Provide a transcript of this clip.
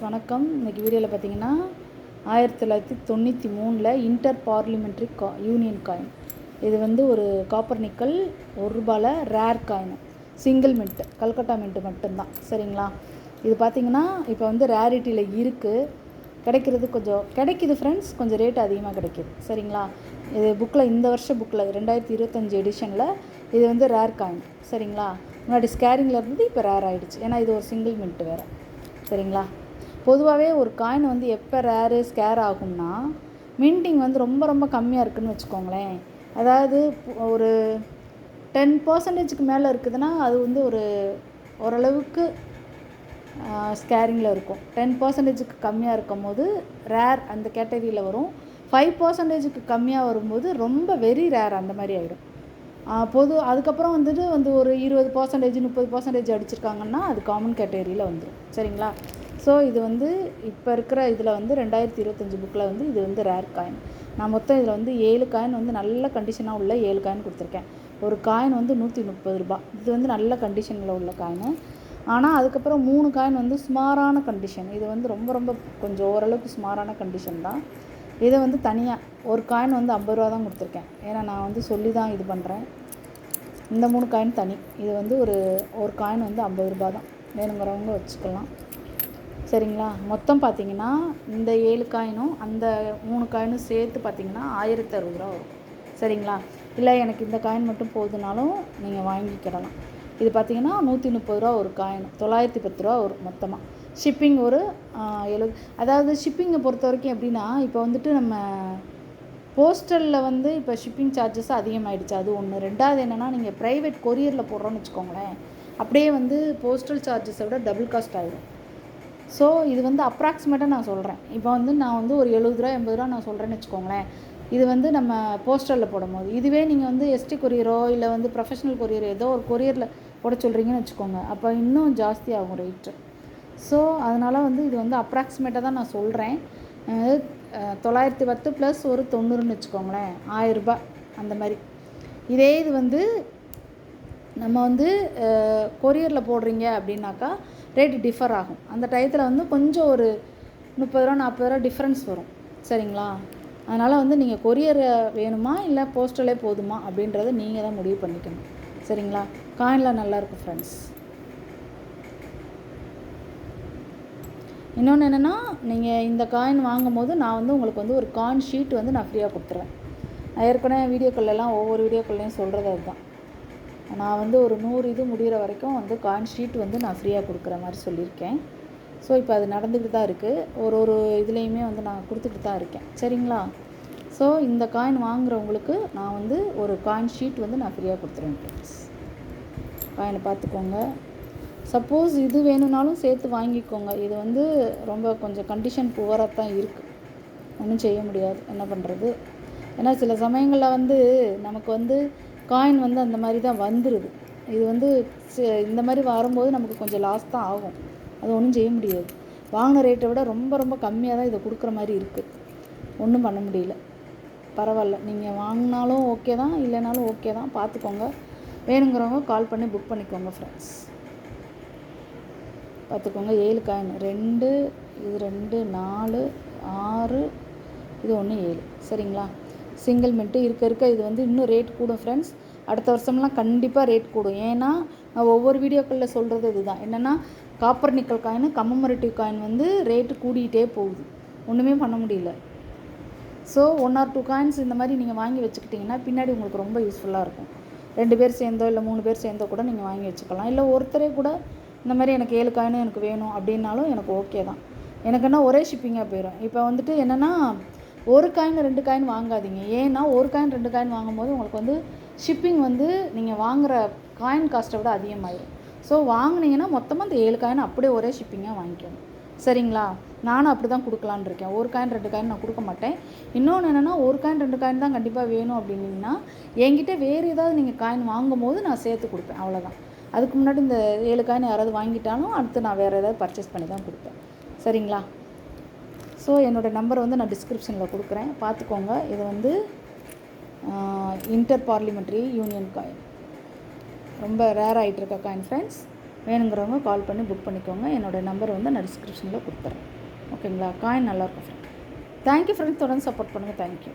வணக்கம். இன்றைக்கி வீடியோவில் பார்த்தீங்கன்னா 1993 இன்டர் பார்லிமெண்ட்ரி யூனியன் காயின். இது வந்து ஒரு copper nickel ₹1 rare coin, single mint, Calcutta mint மட்டும்தான். சரிங்களா? இது பார்த்திங்கன்னா இப்போ வந்து ரேரிட்டியில் இருக்குது, கிடைக்கிறது கொஞ்சம் கிடைக்கிது ஃப்ரெண்ட்ஸ், கொஞ்சம் ரேட் அதிகமாக கிடைக்கிது. சரிங்களா? இது புக்கில், இந்த வருஷம் புக்கில் 2025 எடிஷனில் இது வந்து ரேர் காயின். சரிங்களா? முன்னாடி ஸ்கேரிங்கில் இருந்தது, இப்போ ரேர் ஆகிடுச்சு, ஏன்னா இது ஒரு சிங்கிள் மின்ட்டு வேறு. சரிங்களா? பொதுவாகவே ஒரு காயின் வந்து எப்போ ரேரு ஸ்கேர் ஆகும்னா, மின்ட்டிங் வந்து ரொம்ப ரொம்ப கம்மியாக இருக்குதுன்னு வச்சுக்கோங்களேன். அதாவது ஒரு 10% மேலே இருக்குதுன்னா அது வந்து ஓரளவுக்கு ஸ்கேரிங்கில் இருக்கும். 10% கம்மியாக இருக்கும் போது ரேர் அந்த கேட்டகரியில் வரும். 5% கம்மியாக வரும்போது ரொம்ப வெரி ரேர் அந்த மாதிரி ஆகிடும். அதுக்கப்புறம் வந்து ஒரு 20% 30% அடிச்சிருக்காங்கன்னா அது காமன் கேட்டகரியில் வந்துடும். சரிங்களா? ஸோ இது வந்து இப்போ இருக்கிற இதில் வந்து 2025 புக்கில் வந்து இது வந்து ரேர் காயின். நான் மொத்தம் இதில் வந்து 7 காயின் வந்து நல்ல கண்டிஷனாக உள்ள 7 காயின் கொடுத்துருக்கேன். ஒரு காயின் வந்து ₹130. இது வந்து நல்ல கண்டிஷனில் உள்ள காயின். ஆனால் அதுக்கப்புறம் 3 காயின் வந்து சுமாரான கண்டிஷன். இது வந்து ரொம்ப ரொம்ப கொஞ்சம் ஓரளவுக்கு சுமாரான கண்டிஷன் தான். இதை வந்து தனியாக ஒரு காயின் வந்து ₹50 தான் கொடுத்துருக்கேன். ஏன்னா நான் வந்து சொல்லி தான் இது பண்ணுறேன். இந்த 3 காயின் தனி. இது வந்து ஒரு காயின் வந்து ₹50 தான். வேணுங்கிறவங்க வச்சுக்கலாம். சரிங்களா? மொத்தம் பார்த்திங்கன்னா இந்த 7 காயினும் அந்த 3 காயினும் சேர்த்து பார்த்திங்கன்னா ₹1060 வரும். சரிங்களா? இல்லை எனக்கு இந்த காயின் மட்டும் போதுனாலும் நீங்கள் வாங்கிக்கிடலாம். இது பார்த்திங்கன்னா ₹130 ஒரு காயின், ₹910 வரும் மொத்தமாக. ஷிப்பிங் ஒரு 70. அதாவது ஷிப்பிங்கை பொறுத்த வரைக்கும் எப்படின்னா, இப்போ வந்துட்டு நம்ம போஸ்டலில் வந்து இப்போ ஷிப்பிங் சார்ஜஸ் அதிகமாகிடுச்சு, அது ஒன்று. ரெண்டாவது என்னென்னா, நீங்கள் ப்ரைவேட் கொரியரில் போடுறோன்னு வச்சுக்கோங்களேன், அப்படியே வந்து போஸ்டல் சார்ஜஸை விட டபுள் காஸ்ட் ஆகிடும். ஸோ இது வந்து அப்ராக்சிமேட்டாக நான் சொல்கிறேன். இப்போ வந்து நான் வந்து ஒரு ₹70 ₹80 நான் சொல்கிறேன்னு வச்சுக்கோங்களேன். இது வந்து நம்ம போஸ்டலில் போடும்போது, இதுவே நீங்கள் வந்து எஸ்டி கொரியரோ இல்லை வந்து ப்ரொஃபஷனல் கொரியர் ஏதோ ஒரு கொரியரில் போட சொல்கிறீங்கன்னு வச்சுக்கோங்க, அப்போ இன்னும் ஜாஸ்தி ஆகும் ரேட்டு. ஸோ அதனால் வந்து இது வந்து அப்ராக்சிமேட்டாக தான் நான் சொல்கிறேன். 910 ப்ளஸ் ஒரு 90ன்னு வச்சுக்கோங்களேன், ₹1000 அந்த மாதிரி. இதே இது வந்து நம்ம வந்து கொரியரில் போடுறீங்க அப்படின்னாக்கா ரேட்டு டிஃபர் ஆகும். அந்த டயத்தில் வந்து கொஞ்சம் ஒரு ₹30 ₹40 டிஃப்ரென்ஸ் வரும். சரிங்களா? அதனால் வந்து நீங்கள் கொரியர் வேணுமா இல்லை போஸ்டலே போதுமா அப்படின்றத நீங்கள் தான் முடிவு பண்ணிக்கணும். சரிங்களா? காயின்லாம் நல்லாயிருக்கும் ஃப்ரெண்ட்ஸ். இன்னொன்று என்னென்னா, நீங்கள் இந்த காயின் வாங்கும் போது நான் வந்து உங்களுக்கு வந்து ஒரு காயின் ஷீட் வந்து நான் ஃப்ரீயாக கொடுத்துருவேன். நான் ஏற்கனவே வீடியோக்கள்லாம் ஒவ்வொரு வீடியோக்கள்லையும் சொல்கிறது அதுதான். நான் வந்து ஒரு 100 இது முடிகிற வரைக்கும் வந்து காயின் ஷீட் வந்து நான் ஃப்ரீயாக கொடுக்குற மாதிரி சொல்லியிருக்கேன். ஸோ இப்போ அது நடந்துக்கிட்டு தான் இருக்குது. ஒரு இதுலேயுமே வந்து நான் கொடுத்துக்கிட்டு தான் இருக்கேன். சரிங்களா? ஸோ இந்த காயின் வாங்குகிறவங்களுக்கு நான் வந்து ஒரு காயின் ஷீட் வந்து நான் ஃப்ரீயாக கொடுத்துருவேன் ஃப்ரெண்ட்ஸ். காயினை பார்த்துக்கோங்க. சப்போஸ் இது வேணும்னாலும் சேர்த்து வாங்கிக்கோங்க. இது வந்து ரொம்ப கொஞ்சம் கண்டிஷன் புவராக தான் இருக்குது, ஒன்றும் செய்ய முடியாது, என்ன பண்ணுறது. ஏன்னா சில சமயங்களில் வந்து நமக்கு வந்து காயின் வந்து அந்த மாதிரி தான் வந்துடுது. இது வந்து இந்த மாதிரி வரும்போது நமக்கு கொஞ்சம் லாஸ் தான் ஆகும், அது ஒன்றும் செய்ய முடியாது. வாங்கின ரேட்டை விட ரொம்ப ரொம்ப கம்மியாக தான் இதை கொடுக்குற மாதிரி இருக்குது, ஒன்றும் பண்ண முடியல. பரவாயில்ல, நீங்கள் வாங்கினாலும் ஓகே தான், இல்லைனாலும் ஓகே தான், பார்த்துக்கோங்க. வேணுங்கிறவங்க கால் பண்ணி புக் பண்ணிக்கோங்க ஃப்ரெண்ட்ஸ். பார்த்துக்கோங்க, 7 காயின், 2 இது 2 4 6 இது 1 7. சரிங்களா? சிங்கிள் மின்ட்டு இருக்க இது வந்து இன்னும் ரேட் கூடும் ஃப்ரெண்ட்ஸ். அடுத்த வருஷம்லாம் கண்டிப்பாக ரேட் கூடும். ஏன்னா நான் ஒவ்வொரு வீடியோக்களில் சொல்கிறது இதுதான், என்னென்னா காப்பர் நிக்கல் காயின், கம்மமரேட்டிவ் காயின் வந்து ரேட்டு கூடிகிட்டே போகுது, ஒன்றுமே பண்ண முடியல. ஸோ 1 or 2 காயின்ஸ் இந்த மாதிரி நீங்கள் வாங்கி வச்சுக்கிட்டிங்கன்னா பின்னாடி உங்களுக்கு ரொம்ப யூஸ்ஃபுல்லாக இருக்கும். 2 பேர் சேர்ந்தோ இல்லை 3 பேர் சேர்ந்தோ கூட நீங்கள் வாங்கி வச்சுக்கலாம். இல்லை ஒருத்தரே கூட இந்த மாதிரி எனக்கு 7 காயினும் எனக்கு வேணும் அப்படின்னாலும் எனக்கு ஓகே தான். எனக்குன்னா ஒரே ஷிப்பிங்காக போயிடும். இப்போ வந்துட்டு என்னென்னா, ஒரு காயின் 2 காயின் வாங்காதீங்க. ஏன்னா ஒரு காயின் 2 காயின் வாங்கும்போது உங்களுக்கு வந்து ஷிப்பிங் வந்து நீங்கள் வாங்குகிற காயின் காஸ்ட்டை விட அதிகமாகிடும். ஸோ வாங்கினீங்கன்னா மொத்தமாக அந்த 7 காயின் அப்படியே ஒரே ஷிப்பிங்காக வாங்கிக்கணும். சரிங்களா? நானும் அப்படி தான் கொடுக்கலான்னு இருக்கேன். ஒரு காயின் 2 காயின் நான் கொடுக்க மாட்டேன். இன்னொன்று என்னென்னா, ஒரு காயின் 2 காயின் தான் கண்டிப்பாக வேணும் அப்படின்னிங்கன்னா என்கிட்ட வேறு ஏதாவது நீங்கள் காயின் வாங்கும் போது நான் சேர்த்து கொடுப்பேன், அவ்வளோதான். அதுக்கு முன்னாடி இந்த 7 காயின் யாராவது வாங்கிட்டாலும் அடுத்து நான் வேறு ஏதாவது பர்ச்சேஸ் பண்ணி தான் கொடுப்பேன். சரிங்களா? ஸோ என்னோடய நம்பர் வந்து நான் டிஸ்கிரிப்ஷனில் கொடுக்குறேன், பார்த்துக்கோங்க. இது வந்து இன்டர் பார்லிமெண்ட்ரி யூனியன் காயின், ரொம்ப ரேர் ஆகிட்டு இருக்க காயின் ஃப்ரெண்ட்ஸ். வேணுங்கிறவங்க கால் பண்ணி புக் பண்ணிக்கோங்க. என்னோடய நம்பர் வந்து நான் டிஸ்கிரிப்ஷனில் கொடுத்துட்றேன். ஓகேங்களா? காயின் நல்லாயிருக்கும் ஃப்ரெண்ட். Thank you friends. தொடர்ந்து சப்போர்ட் பண்ணுங்கள். தேங்க்யூ.